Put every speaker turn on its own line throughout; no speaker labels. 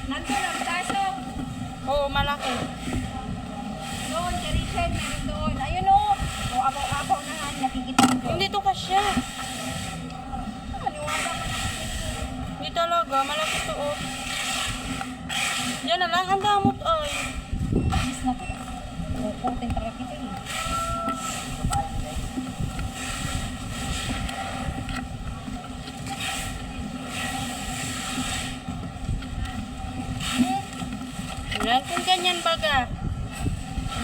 Nandun ang taso.
Oo, malaki.
Doon, kay Richard, meron doon. Ayun o. O, abaw-abaw na nga, nakikita ko doon.
Hindi to kasya.
Maniwala ka na.
Hindi talaga, malaki to oh. Yan na lang, ang damot ay.
Miss na to. Kukutin talaga kita eh.
Yan, kung ganyan baga,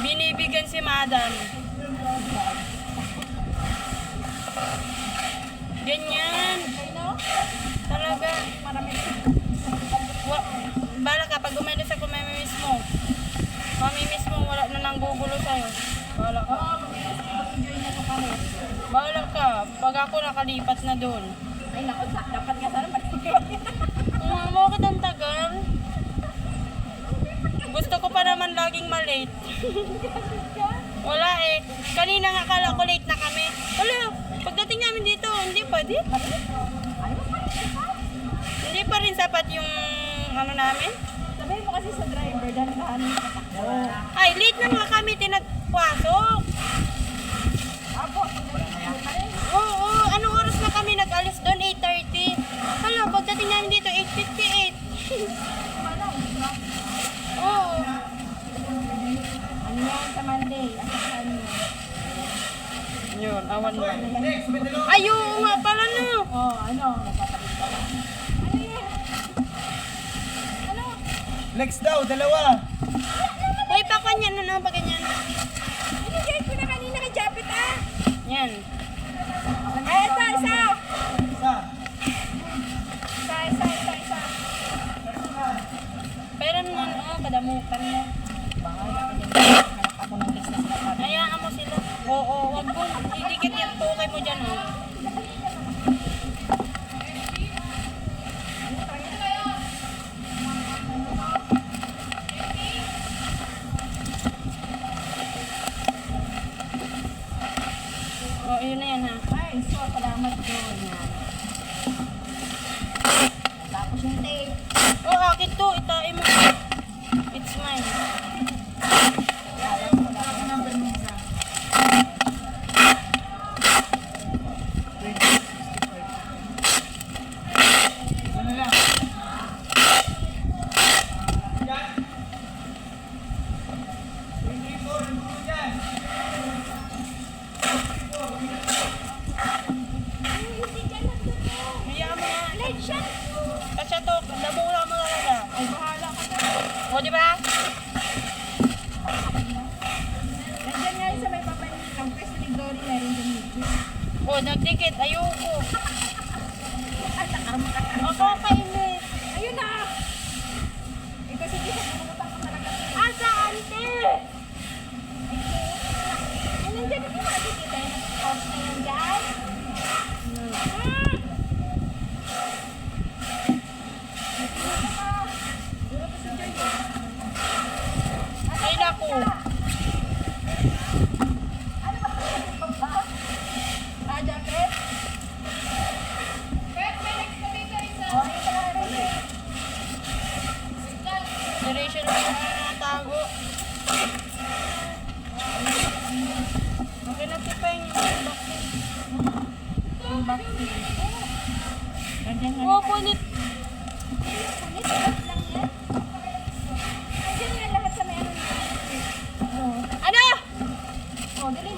binibigyan si Madam. Ganyan.
Ayun o.
Talaga.
Marami.
Bala ka, pag umalis ako, mamimiss mo. Mamimiss mo, wala na nang gugulo sa'yo. Bala ka.
Oo, mag-enjoy na ko kami.
Bala ka, pag ako nakalipat na doon.
Ay, naku, dapat nga sana mag-enjoy.
Mo kitang tagal. Gusto ko pa naman laging malate. Wala eh. Kanina nga akala ko late na kami. Wala, pagdating namin dito, hindi pa. Hindi pa rin sapat yung ano namin.
Sabihin mo kasi sa driver, dahil kahanin ka takbo.
Ay, late na nga kami tinagpasok.
Apo,
Oo, anong oras na kami nag-alis doon? 8:30. Hala, pagdating namin dito, 8:58. Oo.
ano yan sa Monday? Asahan mo.
Yun, awan lang. Ay, oo nga pala no.
Oh, ano? Nagpapagod ka ba? Ano yan? Ano?
Lex daw, dalawa.
Hoy, pakanyan na pa ganyan.
Binigay ko na kanina kay Japet ah!
Yan.
Eh, isa!
Isa.
Isa.
Pero naman, kadamutan mo.
Hanap ako ng business na sabi.
Hayaan mo sila. Oo, wag mo. Idikit yung tukay mo dyan, oh. Oh, yun na yan, ha.
Ay, so, salamat doon. Tapos yung tape.
Oh, akin to. Itain mo. It's mine.
Ano lang?
Hayaan mo na.
Light shot!
Kasi to, nabura mo talaga.
Ay, bahala ka na.
O, di ba?
Nandiyan nga yun sa may papanin. Ang pwesto ni Dory na rin dyan dito.
O, nagdikit. Ayoko.
Ay, nakaramakat.
Ako, kainis.
Ayun na! Ikaw sige, nakalimutan ko talaga.
Asa, ante?
Ay, nandiyan ito makikita yun. House na yan dyan.
Ay, naku.
Ah, Japet? Oh, ito na rin.
Si Rachel pa na natago. Okay na pa yung boxing.
Yung vaccine. Nandiyan nga.
Oo, punit.
Punit, lahat lang yan. Nandiyan nga lahat sa may ano.
Ano?
Oh, dali,